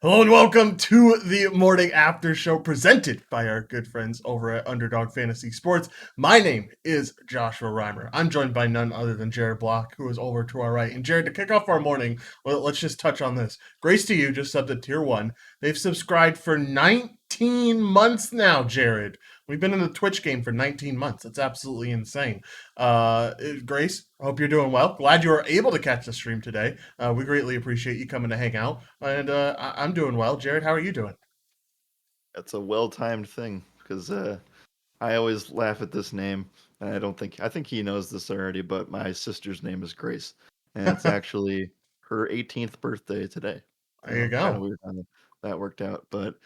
Hello and welcome to the morning after show presented by our good friends over at Underdog Fantasy Sports. My name is Joshua Reimer. I'm joined by none other than Jared Block, who is over to our right. And Jared, to kick off our morning, let's just touch on this. Grace to you, just subbed to Tier 1. They've subscribed for 19 months now, Jared. We've been in the Twitch game for 19 months. That's absolutely insane. Grace, I hope you're doing well. Glad you were able to catch the stream today. We greatly appreciate you coming to hang out. And I'm doing well. Jared, how are you doing? That's a well-timed thing because I always laugh at this name, and I think he knows this already, but my sister's name is Grace, and it's actually her 18th birthday today. There you So kind of go. weird how that worked out. But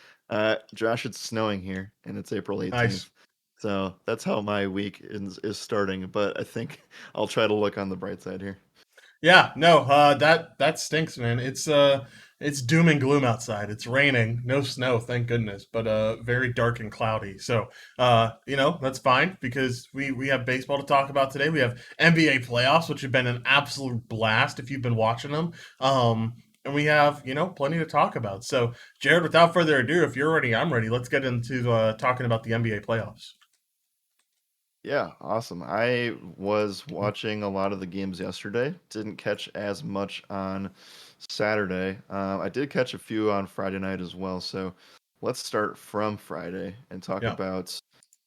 Josh, it's snowing here, and it's April Nice. 18th. So that's how my week is starting. But I think I'll try to look on the bright side here. Yeah, no, that stinks, man. It's doom and gloom outside. It's raining, no snow, thank goodness, but very dark and cloudy. So that's fine because we have baseball to talk about today. We have NBA playoffs, which have been an absolute blast if you've been watching them. And we have, plenty to talk about. So, Jared, without further ado, if you're ready, I'm ready. Let's get into talking about the NBA playoffs. Yeah, awesome. I was watching a lot of the games yesterday. Didn't catch as much on Saturday. I did catch a few on Friday night as well. So let's start from Friday and talk Yeah. about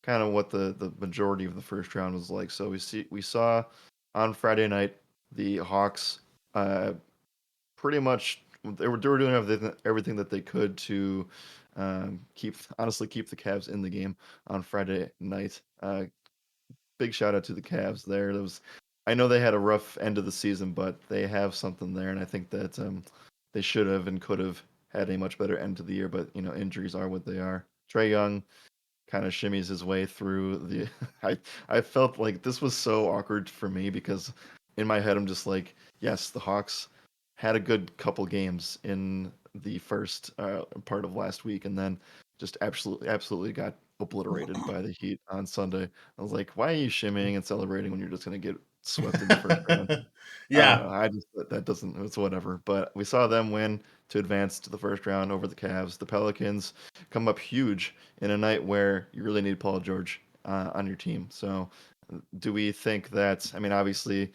kind of what the majority of the first round was like. So we saw on Friday night the Hawks pretty much they were doing everything that they could to keep the Cavs in the game on Friday night. Big shout out to the Cavs there. I know they had a rough end of the season, but they have something there, and I think that they should have and could have had a much better end to the year. But injuries are what they are. Trey Young kind of shimmies his way through the. I felt like this was so awkward for me because in my head I'm just like, yes, the Hawks had a good couple games in the first part of last week, and then just absolutely got obliterated by the Heat on Sunday. I was like, why are you shimmying and celebrating when you're just gonna get swept in the first round? I don't Yeah. know. I just that doesn't. It's whatever. But we saw them win to advance to the first round over the Cavs. The Pelicans come up huge in a night where you really need Paul George on your team. So, do we think that? I mean, obviously,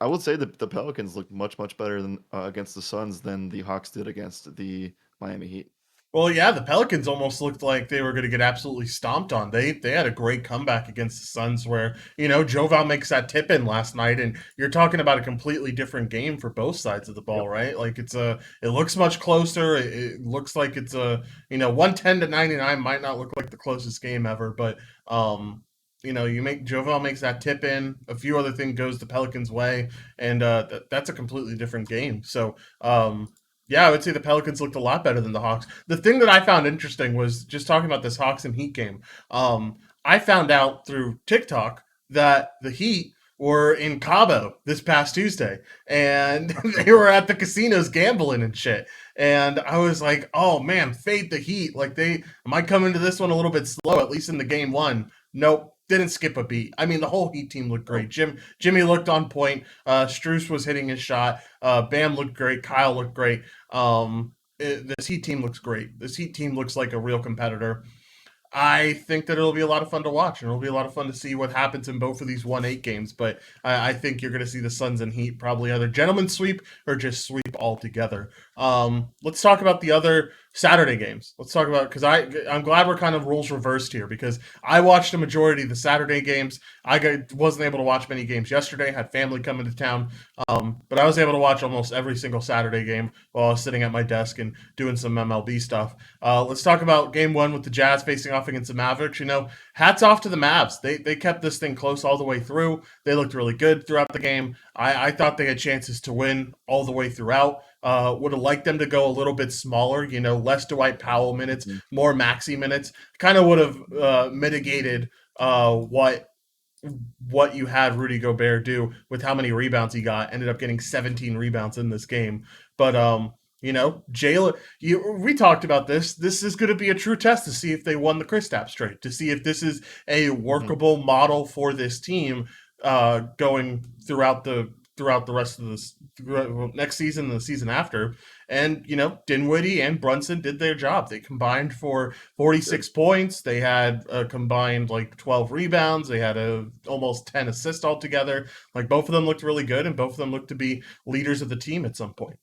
I would say that the Pelicans looked much better than against the Suns than the Hawks did against the Miami Heat. Well, yeah, the Pelicans almost looked like they were going to get absolutely stomped on. They had a great comeback against the Suns, where Joval makes that tip in last night, and you're talking about a completely different game for both sides of the ball, Yep. right? Like it looks much closer. It looks like it's a 110 to 99 might not look like the closest game ever, but you make Joval makes that tip in, a few other things goes the Pelicans' way, and that's a completely different game. So. Yeah, I would say the Pelicans looked a lot better than the Hawks. The thing that I found interesting was just talking about this Hawks and Heat game. I found out through TikTok that the Heat were in Cabo this past Tuesday, and they were at the casinos gambling and shit. And I was like, "Oh man, fade the Heat! Like they might come into this one a little bit slow, at least in the game one." Nope, didn't skip a beat. I mean, the whole Heat team looked great. Oh, Jimmy looked on point. Struess was hitting his shot. Bam looked great. Kyle looked great. This Heat team looks great. This Heat team looks like a real competitor. I think that it'll be a lot of fun to watch, and it'll be a lot of fun to see what happens in both of these 1-8 games. But I think you're going to see the Suns and Heat probably either gentlemen sweep or just sweep altogether. Let's talk about the other Saturday games. Let's talk about because I'm glad we're kind of roles reversed here because I watched a majority of the Saturday games. Wasn't able to watch many games yesterday. Had family come into town, but I was able to watch almost every single Saturday game while I was sitting at my desk and doing some MLB stuff. Let's talk about game one with the Jazz facing off against the Mavericks. Hats off to the Mavs. They kept this thing close all the way through. They looked really good throughout the game. I thought they had chances to win all the way throughout. Would have liked them to go a little bit smaller, less Dwight Powell minutes, mhm. more Maxi minutes. Kind of would have mitigated what you had Rudy Gobert do with how many rebounds he got. Ended up getting 17 rebounds in this game. But Jalen, we talked about this. This is going to be a true test to see if they won the Kristaps trade, to see if this is a Mhm. workable model for this team going throughout the throughout the rest of this next season and the season after. And Dinwiddie and Brunson did their job. They combined for Good. 46 points. They had a combined like 12 rebounds. They had almost 10 assists altogether. Like both of them looked really good, and both of them looked to be leaders of the team at some point.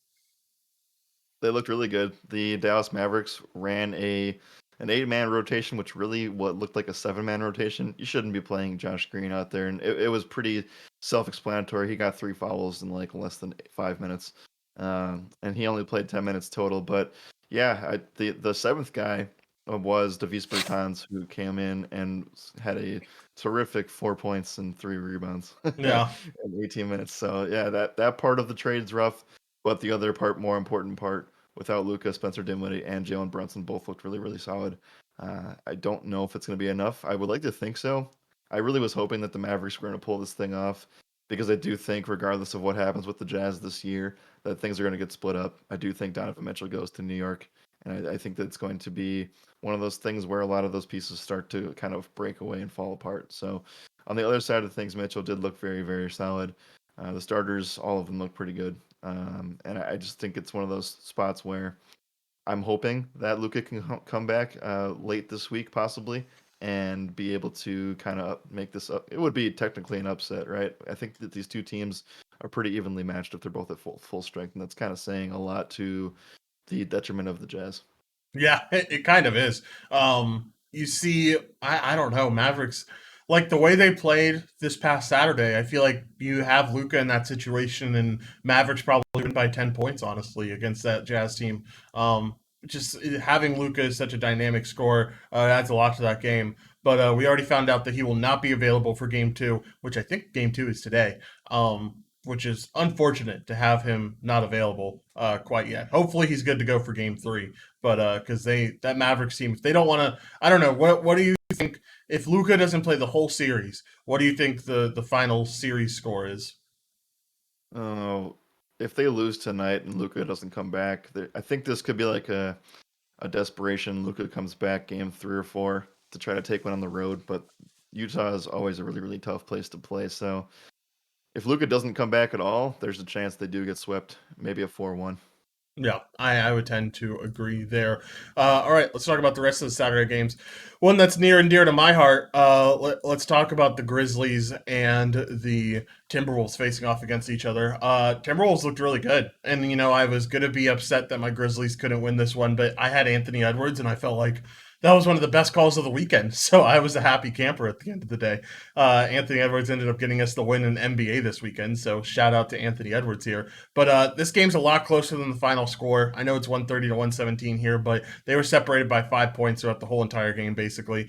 They looked really good. The Dallas Mavericks ran an 8-man rotation, which really what looked like a 7-man rotation. You shouldn't be playing Josh Green out there, and it was pretty self-explanatory. He got 3 fouls in like less than 5 minutes, and he only played 10 minutes total. But yeah, the seventh guy was Davis Bertans, who came in and had a terrific 4 points and 3 rebounds Yeah. in 18 minutes. So yeah, that part of the trade's rough. But the other part, more important part, without Luka, Spencer Dinwiddie, and Jalen Brunson both looked really, really solid. I don't know if it's going to be enough. I would like to think so. I really was hoping that the Mavericks were going to pull this thing off because I do think, regardless of what happens with the Jazz this year, that things are going to get split up. I do think Donovan Mitchell goes to New York, and I think that it's going to be one of those things where a lot of those pieces start to kind of break away and fall apart. So, on the other side of things, Mitchell did look very, very solid. The starters, all of them look pretty good. And I just think it's one of those spots where I'm hoping that Luka can come back late this week, possibly, and be able to kind of make this up. It would be technically an upset, right? I think that these two teams are pretty evenly matched if they're both at full strength, and that's kind of saying a lot to the detriment of the Jazz. Yeah, it kind of is. You see, I don't know, Mavericks, like the way they played this past Saturday, I feel like you have Luca in that situation, and Mavericks probably win by 10 points, honestly, against that Jazz team. Just having Luca as such a dynamic scorer adds a lot to that game. But we already found out that he will not be available for game two, which I think game two is today. Which is unfortunate to have him not available quite yet. Hopefully, he's good to go for game three. But because that Mavericks team, if they don't want to, I don't know. What do you think if Luca doesn't play the whole series? What do you think the final series score is? Oh, if they lose tonight and Luka doesn't come back, I think this could be like a desperation. Luka comes back game 3 or 4 to try to take one on the road, but Utah is always a really, really tough place to play. So if Luka doesn't come back at all, there's a chance they do get swept, maybe a 4-1. Yeah, I would tend to agree there. All right, let's talk about the rest of the Saturday games. One that's near and dear to my heart. Let's talk about the Grizzlies and the Timberwolves facing off against each other. Timberwolves looked really good, and I was gonna be upset that my Grizzlies couldn't win this one, but I had Anthony Edwards, and I felt like that was one of the best calls of the weekend. So I was a happy camper at the end of the day. Anthony Edwards ended up getting us the win in NBA this weekend. So shout out to Anthony Edwards here. But this game's a lot closer than the final score. I know it's 130 to 117 here, but they were separated by 5 points throughout the whole entire game, basically.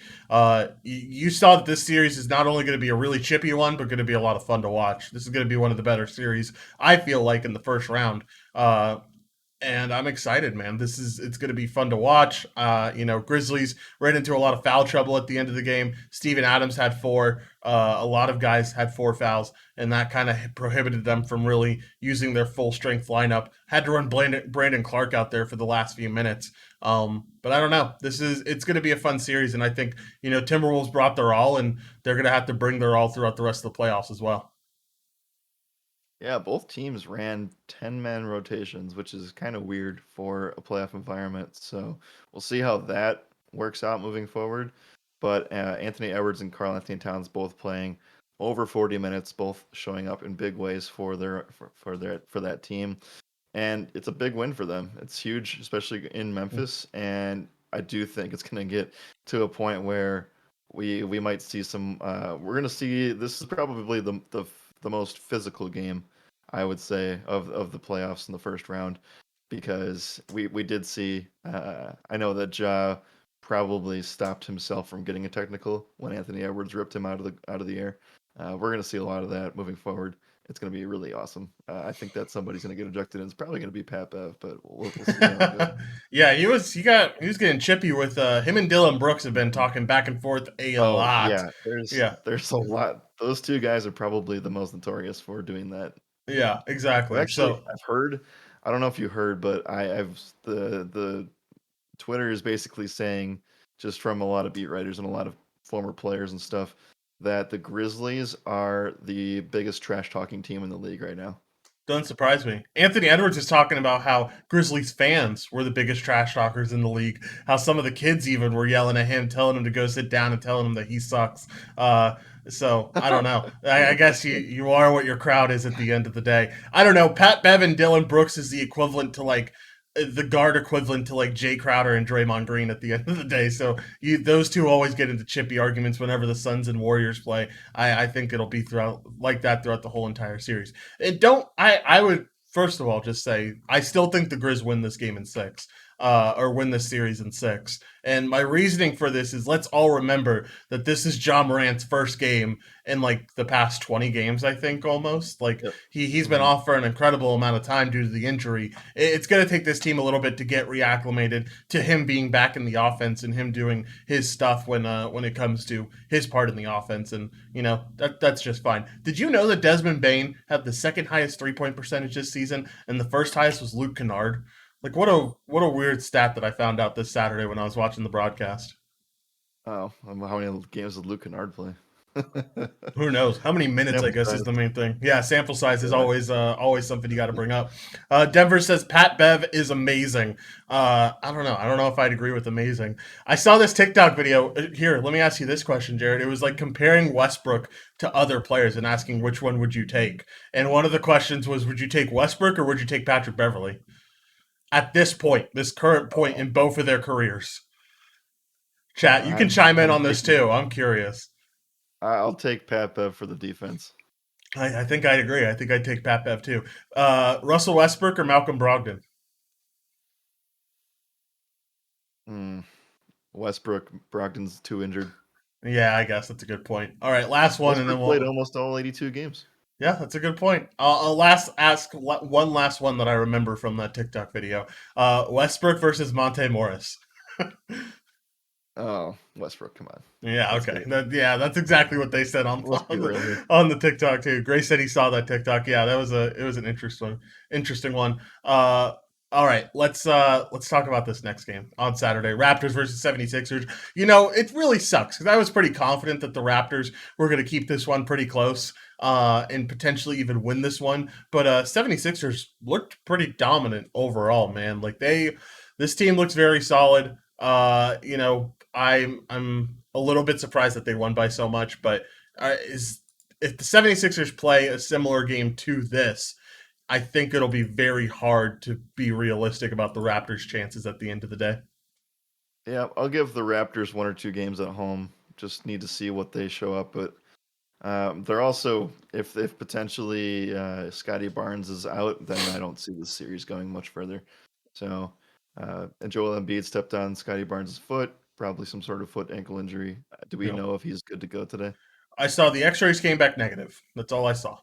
You saw that this series is not only going to be a really chippy one, but going to be a lot of fun to watch. This is going to be one of the better series, I feel like, in the first round. And I'm excited, man. It's going to be fun to watch. Grizzlies ran into a lot of foul trouble at the end of the game. Steven Adams had four. A lot of guys had four fouls, and that kind of prohibited them from really using their full strength lineup. Had to run Brandon Clark out there for the last few minutes. But I don't know. It's going to be a fun series, and I think Timberwolves brought their all, and they're going to have to bring their all throughout the rest of the playoffs as well. Yeah, both teams ran 10-man rotations, which is kind of weird for a playoff environment. So we'll see how that works out moving forward. But Anthony Edwards and Karl Anthony Towns both playing over 40 minutes, both showing up in big ways for that team, and it's a big win for them. It's huge, especially in Memphis, and I do think it's going to get to a point where we might see some. We're going to see this is probably the most physical game, I would say, of the playoffs in the first round, because we did see. I know that Ja probably stopped himself from getting a technical when Anthony Edwards ripped him out of the air. We're going to see a lot of that moving forward. It's going to be really awesome. I think that somebody's going to get ejected, and it's probably going to be Pat Bev, but we'll see how it goes. Yeah, he was getting chippy with him and Dylan Brooks have been talking back and forth a Oh lot. yeah, there's Yeah, there's a lot. Those two guys are probably the most notorious for doing that. yeah, exactly. So I've heard. I don't know if you heard, but I've the Twitter is basically saying, just from a lot of beat writers and a lot of former players and stuff, that the Grizzlies are the biggest trash talking team in the league right now. Doesn't surprise me. Anthony Edwards is talking about how Grizzlies fans were the biggest trash talkers in the league. How some of the kids even were yelling at him, telling him to go sit down and telling him that he sucks. So I don't know. I guess you are what your crowd is at the end of the day. I don't know. Pat Bev and Dylan Brooks is the equivalent to like the guard equivalent to like Jay Crowder and Draymond Green at the end of the day. So those two always get into chippy arguments whenever the Suns and Warriors play. I think it'll be throughout like that throughout the whole entire series. And don't I would first of all just say I still think the Grizz win this game in six. Or win this series in six. And my reasoning for this is let's all remember that this is John Morant's first game in like the past 20 games, I think almost. Like Yep. he's been off for an incredible amount of time due to the injury. It's going to take this team a little bit to get reacclimated to him being back in the offense and him doing his stuff when it comes to his part in the offense. And that's just fine. Did you know that Desmond Bane had the second highest 3-point percentage this season, and the first highest was Luke Kennard? Like what a weird stat that I found out this Saturday when I was watching the broadcast. Oh, how many games did Luke Kennard play? Who knows? How many minutes, I Sample guess, is size. the main thing. Yeah, sample size is Yeah. always something you got to bring up. Denver says Pat Bev is amazing. I don't know. I don't know if I'd agree with amazing. I saw this TikTok video. Here, let me ask you this question, Jared. It was like comparing Westbrook to other players and asking which one would you take. And one of the questions was, would you take Westbrook or would you take Patrick Beverley? At this point, this current point in both of their careers. Chat, you can chime in on this too. I'm curious. I'll take Pat Bev for the defense. I think I'd agree. I think I'd take Pat Bev too. Russell Westbrook or Malcolm Brogdon? Westbrook, Brogdon's too injured. Yeah, I guess that's a good point. All right, last one, and Westbrook then played we'll. almost all 82 games. Yeah, that's a good point. I'll ask one last one that I remember from that TikTok video. Westbrook versus Monte Morris. Oh, Westbrook, come on. Yeah, Let's okay. be- That's exactly what they said on Let's be on real the, here. on the TikTok too. Gray said he saw that TikTok. Yeah, it was an interesting one. All right, let's talk about this next game on Saturday. Raptors versus 76ers. It really sucks because I was pretty confident that the Raptors were going to keep this one pretty close and potentially even win this one. But 76ers looked pretty dominant overall, man. Like this team looks very solid. I'm a little bit surprised that they won by so much, but if the 76ers play a similar game to this, I think it'll be very hard to be realistic about the Raptors' chances at the end of the day. Yeah, I'll give the Raptors one or two games at home. Just need to see what they show up. But they're also, if potentially Scotty Barnes is out, then I don't see the series going much further. So, and Joel Embiid stepped on Scotty Barnes' foot, probably some sort of foot ankle injury. Do we know if he's good to go today? I saw the X-rays came back negative. That's all I saw.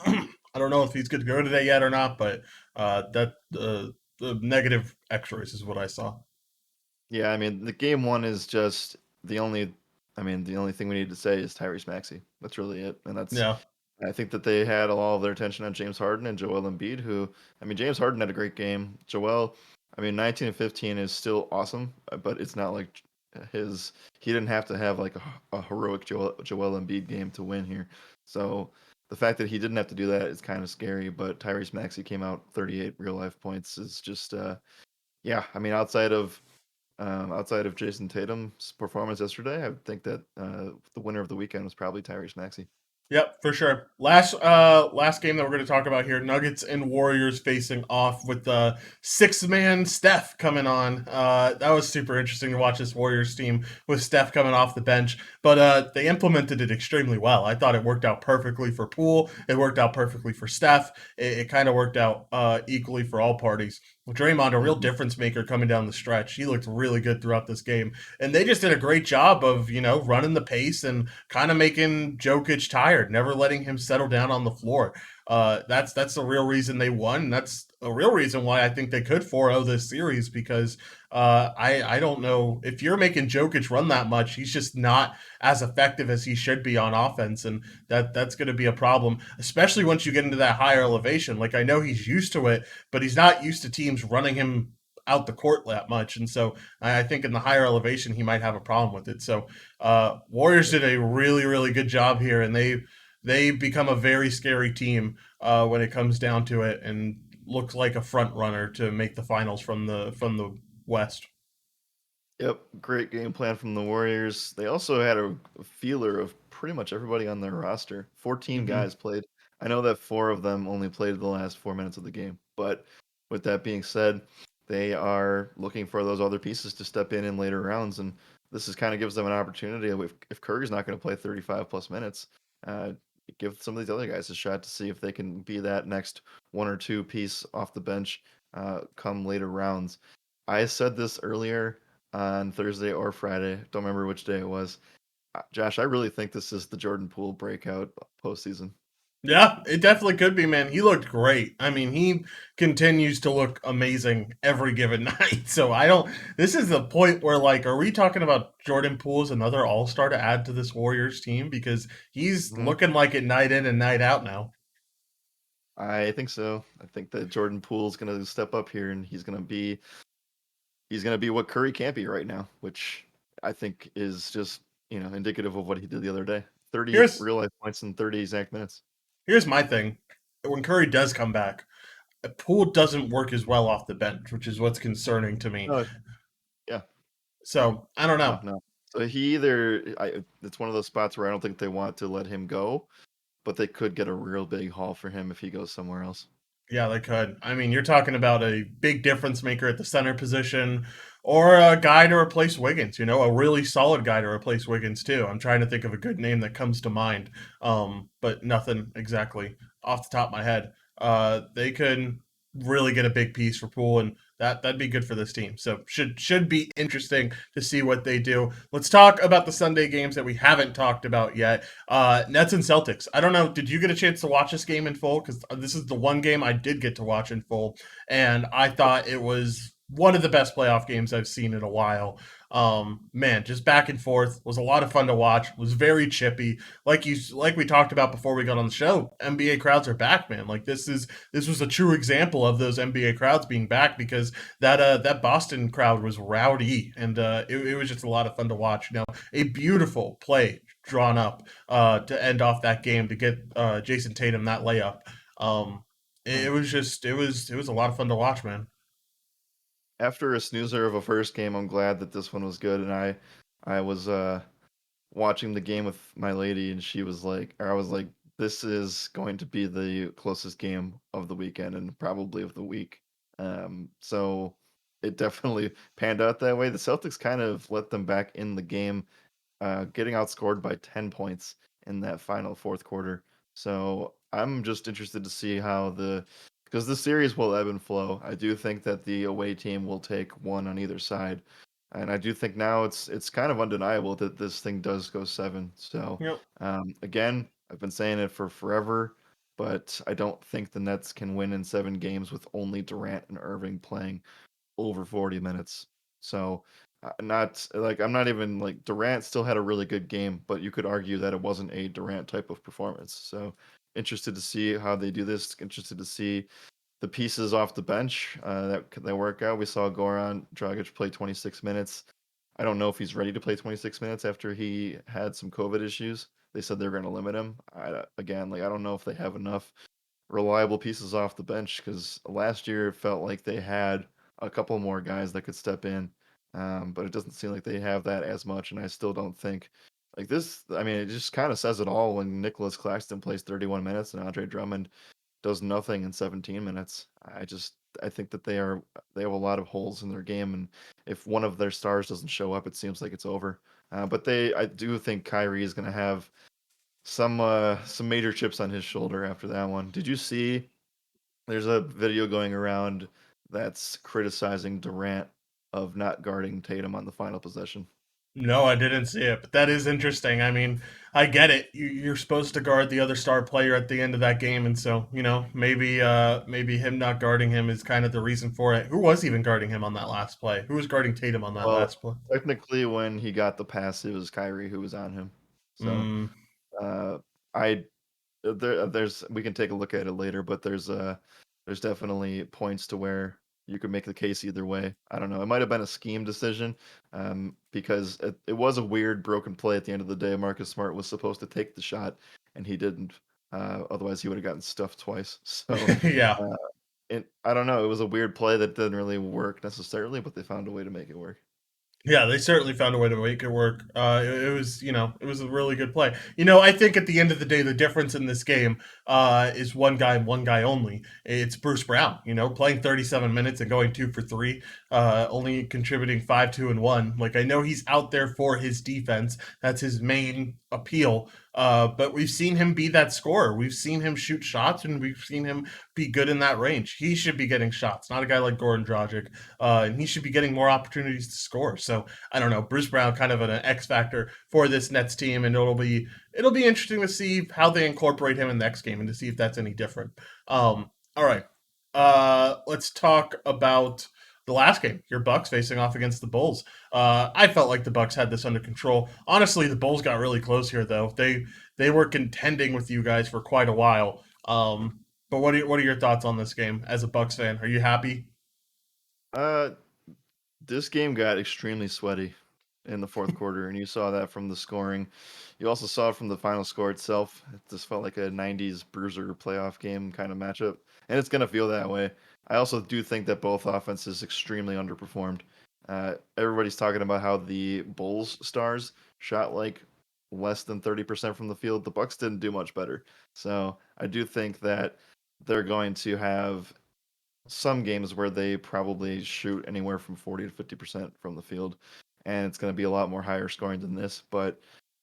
I don't know if he's good to go today yet or not, but the negative X-rays is what I saw. Yeah, I mean, the game one is just the only. I mean, the only thing we need to say is Tyrese Maxey. That's really it, and that's. Yeah, I think that they had all of their attention on James Harden and Joel Embiid, who, I mean, James Harden had a great game. Joel, I mean, 19 and 15 is still awesome, but it's not like he didn't have to have like a heroic Joel Embiid game to win here. So the fact that he didn't have to do that is kind of scary, but Tyrese Maxey came out 38 real life points is just, yeah, I mean, outside of Jason Tatum's performance yesterday, I would think that the winner of the weekend was probably Tyrese Maxey. Yep, for sure. Last game that we're going to talk about here: Nuggets and Warriors facing off with the six-man Steph coming on. That was super interesting to watch this Warriors team with Steph coming off the bench, but they implemented it extremely well. I thought it worked out perfectly for Poole. It worked out perfectly for Steph. It kind of worked out equally for all parties. Draymond, a real difference maker coming down the stretch. He looked really good throughout this game, and they just did a great job of running the pace and kind of making Jokic tired, never letting him settle down on the floor. That's the real reason they won. And that's a real reason why I think they could 4-0 this series because I don't know if you're making Jokic run that much, he's just not as effective as he should be on offense, and that's going to be a problem, especially once you get into that higher elevation. Like I know he's used to it, but he's not used to teams running him out the court that much, and so I think in the higher elevation he might have a problem with it. So Warriors did a really really good job here, and they become a very scary team when it comes down to it, and looks like a front runner to make the finals from the West. Yep, great game plan from the Warriors. They also had a feeler of pretty much everybody on their roster. 14 Hmm. guys played. I know that four of them only played the last 4 minutes of the game, but with that being said, they are looking for those other pieces to step in later rounds, and this is kind of gives them an opportunity. If Curry's not going to play 35 plus minutes, uh, give some of these other guys a shot to see if they can be that next one or two piece off the bench come later rounds. I said this earlier on Thursday or Friday. Don't remember which day it was. Josh, I really think this is the Jordan Poole breakout postseason. Yeah, it definitely could be, man. He looked great. I mean, he continues to look amazing every given night. So I don't. This is the point where, like, are we talking about Jordan Poole as another All Star to add to this Warriors team because he's Hmm. looking like it night in and night out now. I think so. I think that Jordan Poole's going to step up here, and he's going to be what Curry can't be right now, which I think is just indicative of what he did the other day. 30 Here's real life points in 30 exact minutes. here's my thing. When Curry does come back, Poole doesn't work as well off the bench, which is what's concerning to me. No, yeah, So I don't no, know. no. So it's one of those spots where I don't think they want to let him go, but they could get a real big haul for him if he goes somewhere else. Yeah, they could. I mean, you're talking about a big difference maker at the center position or a guy to replace Wiggins, a really solid guy to replace Wiggins, too. I'm trying to think of a good name that comes to mind, but nothing exactly off the top of my head. They could really get a big piece for Poole, and that'd be good for this team. So should be interesting to see what they do. Let's talk about the Sunday games that we haven't talked about yet. Nets and Celtics. I don't know. Did you get a chance to watch this game in full? Because this is the one game I did get to watch in full, and I thought it was one of the best playoff games I've seen in a while. Man, just back and forth was a lot of fun to watch. Was very chippy, like we talked about before we got on the show. NBA crowds are back, man. Like this was a true example of those NBA crowds being back because that Boston crowd was rowdy, and it was just a lot of fun to watch. A beautiful play drawn up to end off that game to get Jason Tatum that layup. Um, it, Mm. it was just it was a lot of fun to watch, man. After a snoozer of a first game, I'm glad that this one was good. And I was watching the game with my lady, and she was like, or I was like, this is going to be the closest game of the weekend and probably of the week. So it definitely panned out that way. The Celtics kind of let them back in the game, getting outscored by 10 points in that final fourth quarter. So I'm just interested to see how because the series will ebb and flow. I do think that the away team will take one on either side. And I do think now it's kind of undeniable that this thing does go seven. So Yep. again, I've been saying it for forever, but I don't think the Nets can win in 7 games with only Durant and Irving playing over 40 minutes. So, not like I'm not even like Durant still had a really good game, but you could argue that it wasn't a Durant type of performance. So, interested to see how they do this. Interested to see the pieces off the bench that work out. We saw Goran Dragic play 26 minutes. I don't know if he's ready to play 26 minutes after he had some COVID issues. They said they were going to limit him. Again, like I don't know if they have enough reliable pieces off the bench because last year it felt like they had a couple more guys that could step in, but it doesn't seem like they have that as much. And I still don't think like this. I mean, it just kind of says it all when Nicholas Claxton plays 31 minutes and Andre Drummond does nothing in 17 minutes. I think that they have a lot of holes in their game, and if one of their stars doesn't show up, it seems like it's over. But I do think Kyrie is going to have some major chips on his shoulder after that one. Did you see? There's a video going around that's criticizing Durant of not guarding Tatum on the final possession. No, I didn't see it, but that is interesting. I mean, I get it. You're supposed to guard the other star player at the end of that game, and so maybe him not guarding him is kind of the reason for it. Who was even guarding him on that last play? Who was guarding Tatum on that Well, last play? technically, when he got the pass, it was Kyrie who was on him. So Mm, uh, I there's we can take a look at it later, but there's definitely points to where you could make the case either way. I don't know. It might have been a scheme decision, because it was a weird broken play at the end of the day. Marcus Smart was supposed to take the shot, and he didn't. Otherwise, he would have gotten stuffed twice. So, Yeah. uh, I don't know. It was a weird play that didn't really work necessarily, but they found a way to make it work. Yeah, they certainly found a way to make it work. It was, it was a really good play. I think at the end of the day, the difference in this game is one guy and one guy only. It's Bruce Brown. Playing 37 minutes and going 2 for 3, only contributing 5, 2, and 1. Like I know he's out there for his defense. That's his main appeal. But we've seen him be that scorer. We've seen him shoot shots, and we've seen him be good in that range. He should be getting shots, not a guy like Goran Dragic, and he should be getting more opportunities to score. So I don't know, Bruce Brown kind of an X factor for this Nets team, and it'll be interesting to see how they incorporate him in the next game and to see if that's any different. All right, let's talk about the last game. Your Bucks facing off against the Bulls. I felt like the Bucks had this under control. Honestly, the Bulls got really close here, though. They were contending with you guys for quite a while. But what are your thoughts on this game as a Bucks fan? Are you happy? Uh, this game got extremely sweaty in the fourth quarter, and you saw that from the scoring. You also saw it from the final score itself. It just felt like a 90s bruiser playoff game kind of matchup, and it's going to feel that way. I also do think that both offenses extremely underperformed. Everybody's talking about how the Bulls stars shot like less than 30% from the field. The Bucks didn't do much better. So I do think that they're going to have some games where they probably shoot anywhere from 40 to 50% from the field, and it's going to be a lot more higher scoring than this. But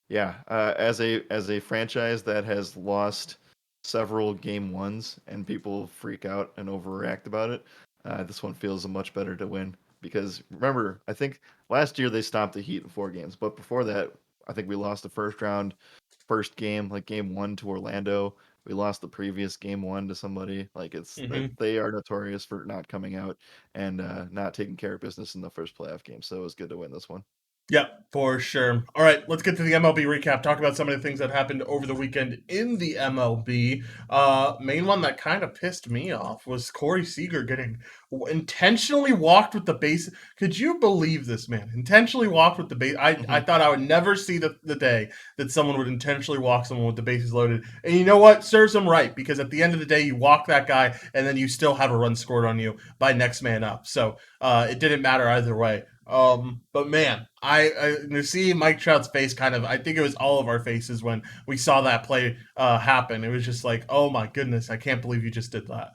yeah, as a franchise that has lost several game ones and people freak out and overreact about it, this one feels much better to win. Because remember, I think last year they stopped the Heat in 4 games, but before that, I think we lost the first game, like game one to Orlando. We lost the previous game one to somebody. Like they are notorious for not coming out and not taking care of business in the first playoff game. So it was good to win this one. Yep, for sure. All right, let's get to the MLB recap. Talk about some of the things that happened over the weekend in the MLB. Main one that kind of pissed me off was Corey Seager getting intentionally walked with the base. Could you believe this, man? Intentionally walked with the base. I Hmm. thought I would never see the day that someone would intentionally walk someone with the bases loaded. And you know what? Serves them right, because at the end of the day, you walk that guy and then you still have a run scored on you by next man up. So it didn't matter either way. But man, I to see Mike Trout's face kind of, I think it was all of our faces when we saw that play happen. It was just like, oh my goodness, I can't believe you just did that.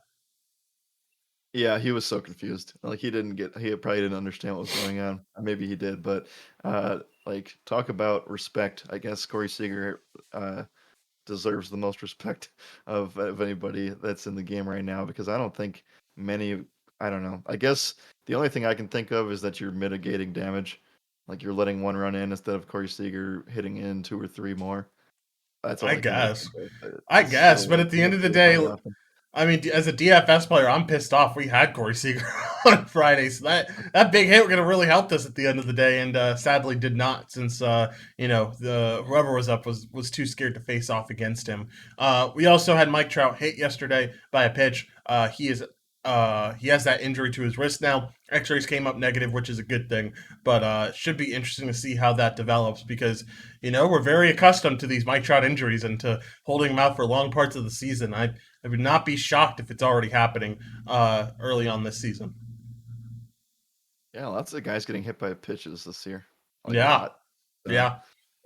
Yeah, he was so confused. Like he probably didn't understand what was going on. Maybe he did, but like talk about respect. I guess Corey Seager deserves the most respect of anybody that's in the game right now because I don't think many. I don't know. I guess the only thing I can think of is that you're mitigating damage, like you're letting one run in instead of Corey Seager hitting in two or three more. That's all I I can really guess. think of. But I it's guess, still but at it the end doesn't of the really day, happen very often. I mean, as a DFS player, I'm pissed off. We had Corey Seager on Friday, so that big hit would have really helped us at the end of the day, and sadly did not, since the whoever was up was too scared to face off against him. We also had Mike Trout hit yesterday by a pitch. He has that injury to his wrist now. X-rays came up negative, which is a good thing, but it should be interesting to see how that develops because we're very accustomed to these Mike Trout injuries and to holding him out for long parts of the season. I would not be shocked if it's already happening early on this season. Yeah, lots of guys getting hit by pitches this year, like a Yeah, lot. So yeah,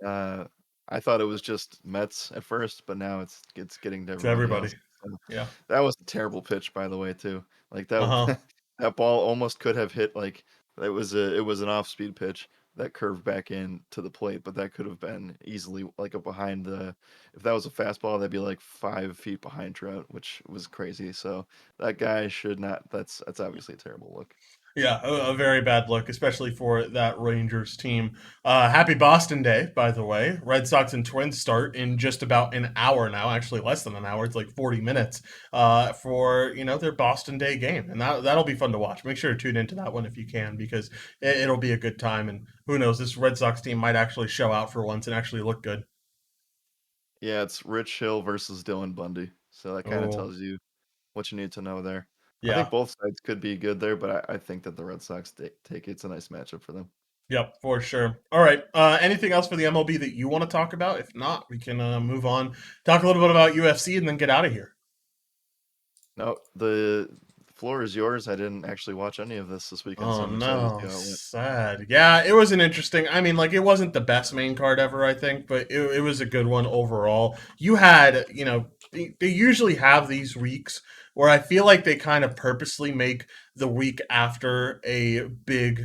uh, I thought it was just Mets at first, but now it's getting to to everybody everybody. else. So Yeah. that was a terrible pitch, by the way, too. Like Uh huh. that that ball almost could have hit like it was an off speed pitch that curved back in to the plate, but that could have been easily like up behind the if that was a fastball, that'd be like 5 feet behind Trout, which was crazy. So that guy should not. That's obviously a terrible look. Yeah, a very bad look, especially for that Rangers team. Happy Boston Day, by the way. Red Sox and Twins start in just about an hour now. Actually, less than an hour. It's like 40 minutes for their Boston Day game, and that'll be fun to watch. Make sure to tune into that one if you can, because it'll be a good time. And who knows, this Red Sox team might actually show out for once and actually look good. Yeah, it's Rich Hill versus Dylan Bundy. So that kind of Oh, tells you what you need to know there. I Yeah. think both sides could be good there, but I think that the Red Sox take it's a nice matchup for them. Yep, for sure. All right. Anything else for the MLB that you want to talk about? If not, we can move on, talk a little bit about UFC, and then get out of here. No, the floor is yours. I didn't actually watch any of this weekend, so Oh I'm excited to no, see how it went. sad. Yeah, it was an interesting. I mean, like it wasn't the best main card ever, I think, but it was a good one overall. You had, they usually have these weeks where I feel like they kind of purposely make the week after a big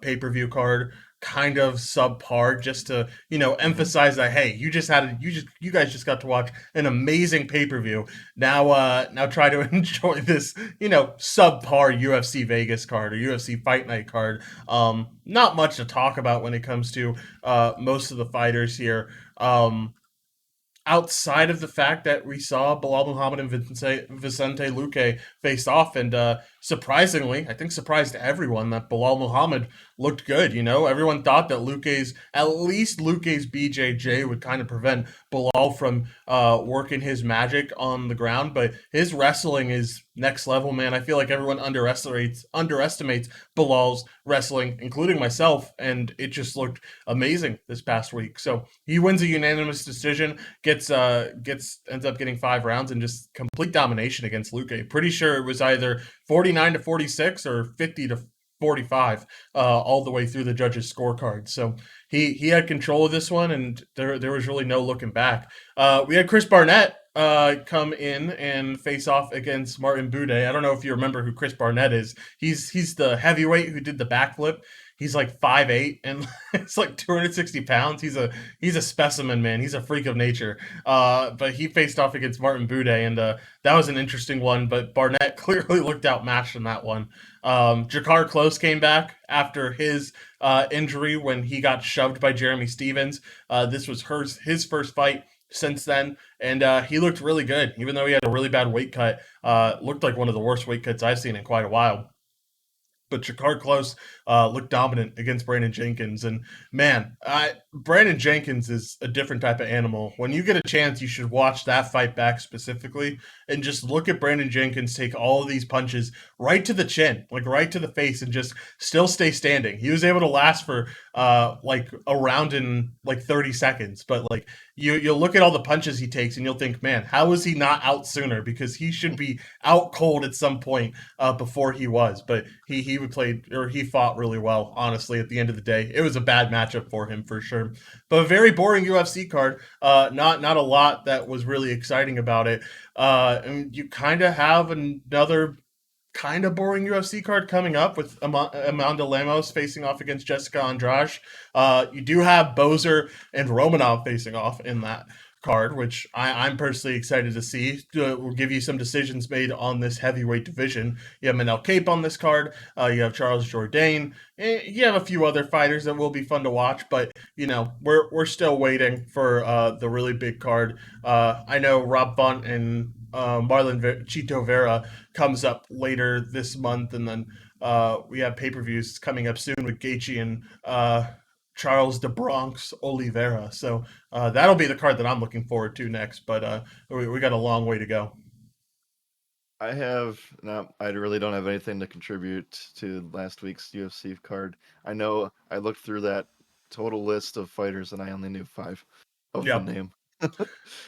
pay-per-view card kind of subpar just to, Hmm. emphasize that hey, you guys just got to watch an amazing pay-per-view. Now try to enjoy this subpar UFC Vegas card or UFC Fight Night card. Not much to talk about when it comes to most of the fighters here. Outside of the fact that we saw Bilal Muhammad and Vicente Luque face off, and surprisingly, I think surprised everyone that Bilal Muhammad looked good. Everyone thought that at least Luque's BJJ would kind of prevent Bilal from working his magic on the ground, but his wrestling is next level, man. I feel like everyone underestimates Bilal's wrestling, including myself, and it just looked amazing this past week. So he wins a unanimous decision, ends up getting 5 rounds and just complete domination against Luque. Pretty sure it was either 49-46 or 50-45, all the way through the judges' scorecard. So he had control of this one, and there was really no looking back. We had Chris Barnett come in and face off against Martin Bude. I don't know if you remember who Chris Barnett is. He's the heavyweight who did the backflip. He's like 5'8" and it's like 260 pounds. He's a specimen, man. He's a freak of nature. But he faced off against Martin Bude, and that was an interesting one. But Barnett clearly looked outmatched in that one. Jakar Close came back after his injury when he got shoved by Jeremy Stevens. This was his first fight since then, and he looked really good, even though he had a really bad weight cut. Looked like one of the worst weight cuts I've seen in quite a while. But Jakar Close looked dominant against Brandon Jenkins. And man, Brandon Jenkins is a different type of animal. When you get a chance, you should watch that fight back specifically and just look at Brandon Jenkins take all of these punches right to the chin, like right to the face, and just still stay standing. He was able to last for like a round in like 30 seconds. But like you'll look at all the punches he takes and you'll think, man, how is he not out sooner? Because he should be out cold at some point before he was. But he fought really well. Honestly, at the end of the day, it was a bad matchup for him for sure. But a very boring UFC card. Not a lot that was really exciting about it. And you kind of have another kind of boring UFC card coming up with Amanda Lemos facing off against Jessica Andrade. You do have Bozer and Romanov facing off in that card, which I'm personally excited to see. We'll give you some decisions made on this heavyweight division. You have Manel Cape on this card. You have Charles Jourdain. You have a few other fighters that will be fun to watch, but we're still waiting for the really big card. I know Rob Bunt and Chito Vera comes up later this month, and then we have pay-per-views coming up soon with Gaethje and Charles de Bronx Oliveira. So that'll be the card that I'm looking forward to next. But we got a long way to go. I have no, I really don't have anything to contribute to last week's UFC card. I know I looked through that total list of fighters and I only knew five of the Yep. name.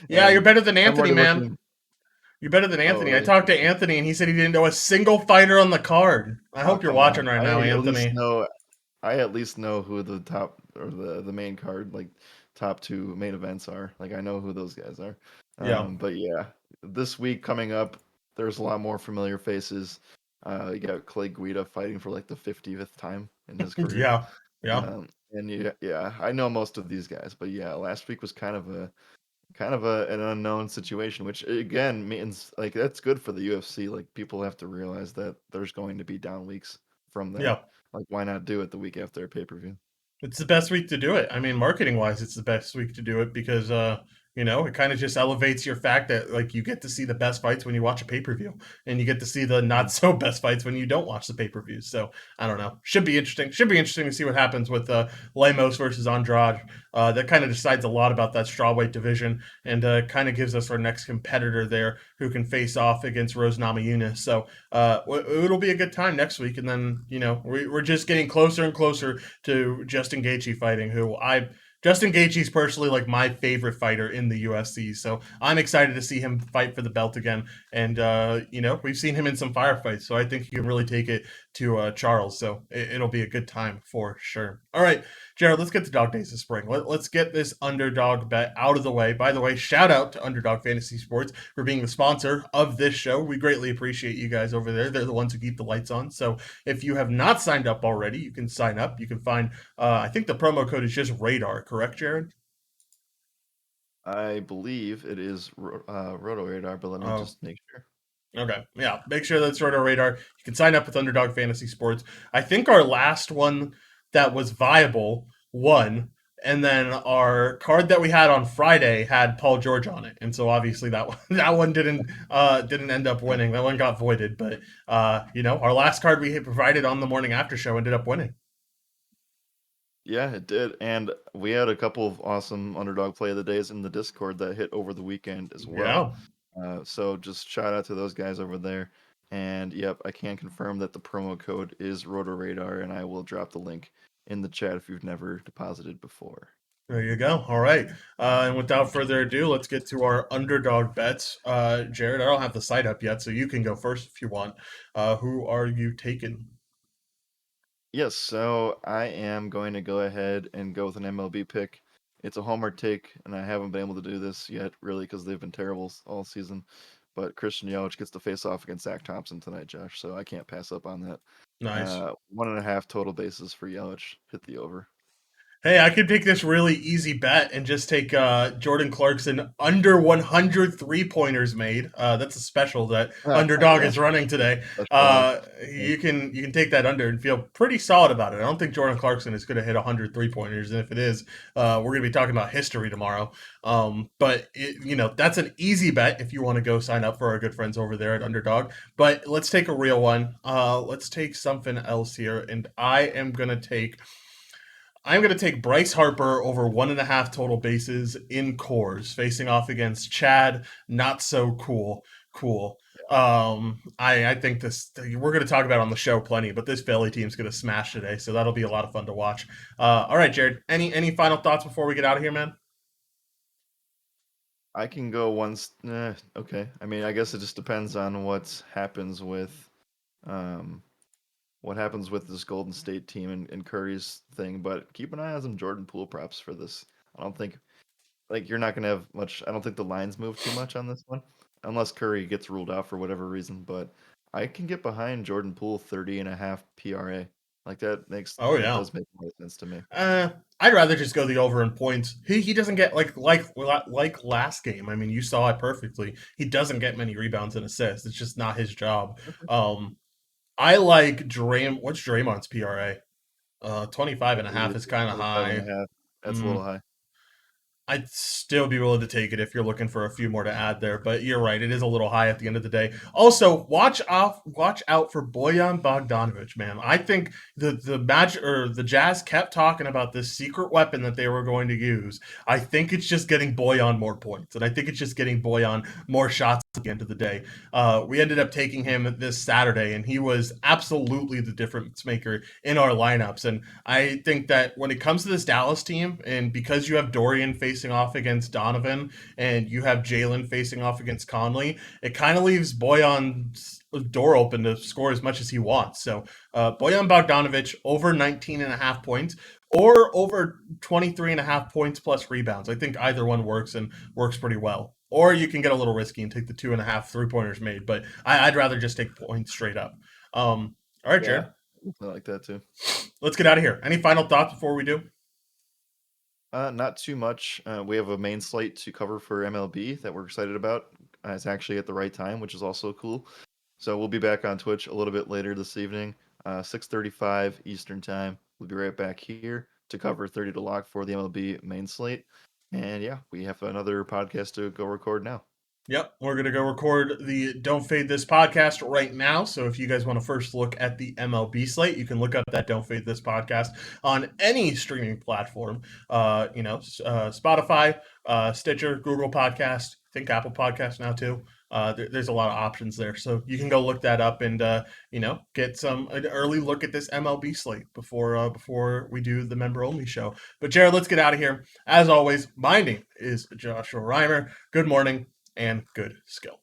Yeah, you're And better than I'm Anthony, already man. looking. You're better than Oh, Anthony. I really? talked to Anthony, and he said he didn't know a single fighter on the card. I Oh, hope you're come watching on. right now, Anthony. I at least know who the top or the main card, like top two main events are. Like I know who those guys are. Yeah. But yeah, this week coming up, there's a lot more familiar faces. You got Clay Guida fighting for like the 50th time in his career. Yeah. Yeah. And yeah, I know most of these guys, but yeah, last week was an unknown situation, which again means like that's good for the UFC. Like people have to realize that there's going to be down weeks from that. Yeah. Like why not do it the week after a pay per view? It's the best week to do it. I mean, marketing wise, it's the best week to do it because It kind of just elevates your fact that like you get to see the best fights when you watch a pay-per-view, and you get to see the not so best fights when you don't watch the pay-per-views. So I don't know. Should be interesting. Should be interesting to see what happens with Lemos versus Andrade. That kind of decides a lot about that strawweight division, and kind of gives us our next competitor there who can face off against Rose Namajunas. So it'll be a good time next week, and then we're just getting closer and closer to Justin Gaethje fighting, who I Justin Gaethje's personally like my favorite fighter in the UFC, so I'm excited to see him fight for the belt again. And we've seen him in some firefights, so I think he can really take it to Charles. So it'll be a good time for sure. All right, Jared, let's get to Dog Days of Spring. Let's get this underdog bet out of the way. By the way, shout out to Underdog Fantasy Sports for being the sponsor of this show. We greatly appreciate you guys over there. They're the ones who keep the lights on. So if you have not signed up already, you can sign up. You can find I think the promo code is just Radar, correct, Jared? I believe it is Roto Radar, but let me Oh, just make sure. okay. Yeah, make sure that's Radar Radar. You can sign up with Underdog Fantasy Sports. I think our last one that was viable won, and then our card that we had on Friday had Paul George on it, and so obviously that one, that one didn't end up winning. That one got voided, but our last card we had provided on the morning after show ended up winning. Yeah, it did. And we had a couple of awesome underdog play of the days in the Discord that hit over the weekend as well. Yeah, So just shout out to those guys over there. And yep, I can confirm that the promo code is RotoRadar, and I will drop the link in the chat if you've never deposited before. there you go. All right. And without further ado, let's get to our underdog bets. Jared, I don't have the site up yet, so you can go first if you want. Who are you taking? Yes, so I am going to go ahead and go with an MLB pick. It's a homer take, and I haven't been able to do this yet, really, because they've been terrible all season. But Christian Yelich gets to face off against Zach Thompson tonight, Josh, so I can't pass up on that. Nice. 1.5 total bases for Yelich. Hit the over. Hey, I could take this really easy bet and just take Jordan Clarkson under 100 3-pointers made. That's a special that Underdog Yeah, is running today. special line. Yeah. You can take that under and feel pretty solid about it. I don't think Jordan Clarkson is going to hit 100 3-pointers, and if it is, we're going to be talking about history tomorrow. That's an easy bet if you want to go sign up for our good friends over there at Underdog. But let's take a real one. Let's take something else here, and I'm going to take Bryce Harper over 1.5 total bases in cores, facing off against Chad. Not so cool. Cool. I think this we're going to talk about it on the show plenty, but this Philly team's going to smash today, so that'll be a lot of fun to watch. All right, Jared. Any final thoughts before we get out of here, man? I can go once. Okay. I mean, I guess it just depends on um, what happens with this Golden State team and Curry's thing. But keep an eye on some Jordan Poole props for this. I don't think you're not gonna have much. I don't think the lines move too much on this one, unless Curry gets ruled out for whatever reason. But I can get behind Jordan Poole 30.5 PRA. Like Oh that yeah. does make more sense to me. I'd rather just go the over in points. He doesn't get like last game. I mean, you saw it perfectly. He doesn't get many rebounds and assists. It's just not his job. I like What's Draymond's PRA? 25 and a half Ooh, is kind of 25 and a high. half. That's a Mm, little high. I'd still be willing to take it if you're looking for a few more to add there, but you're right, it is a little high at the end of the day. Also, watch out for Boyan Bogdanovic, man. I think the match or the Jazz kept talking about this secret weapon that they were going to use. I think it's just getting Boyan more points, and I think it's just getting Boyan more shots at the end of the day. We ended up taking him this Saturday, and he was absolutely the difference maker in our lineups. And I think that when it comes to this Dallas team, and because you have Dorian facing off against Donovan and you have Jalen facing off against Conley, it kind of leaves Boyan's door open to score as much as he wants. So Boyan Bogdanovic over 19 and a half points or over 23 and a half points plus rebounds. I think either one works and works pretty well. Or you can get a little risky and take the 2.5 3-pointers made, but I'd rather just take points straight up. All right, Yeah, Jared. I like that too. Let's get out of here. Any final thoughts before we do? Not too much. We have a main slate to cover for MLB that we're excited about. It's actually at the right time, which is also cool. So we'll be back on Twitch a little bit later this evening, 6:35 Eastern time. We'll be right back here to cover 30 to lock for the MLB main slate. And yeah, we have another podcast to go record now. Yep, we're going to go record the Don't Fade This podcast right now. So if you guys want to first look at the MLB slate, you can look up that Don't Fade This podcast on any streaming platform. Spotify, Stitcher, Google Podcast, I think Apple Podcast now too. There's a lot of options there. So you can go look that up and, get an early look at this MLB slate before we do the member-only show. But Jared, let's get out of here. As always, my name is Joshua Reimer. Good morning and good skill.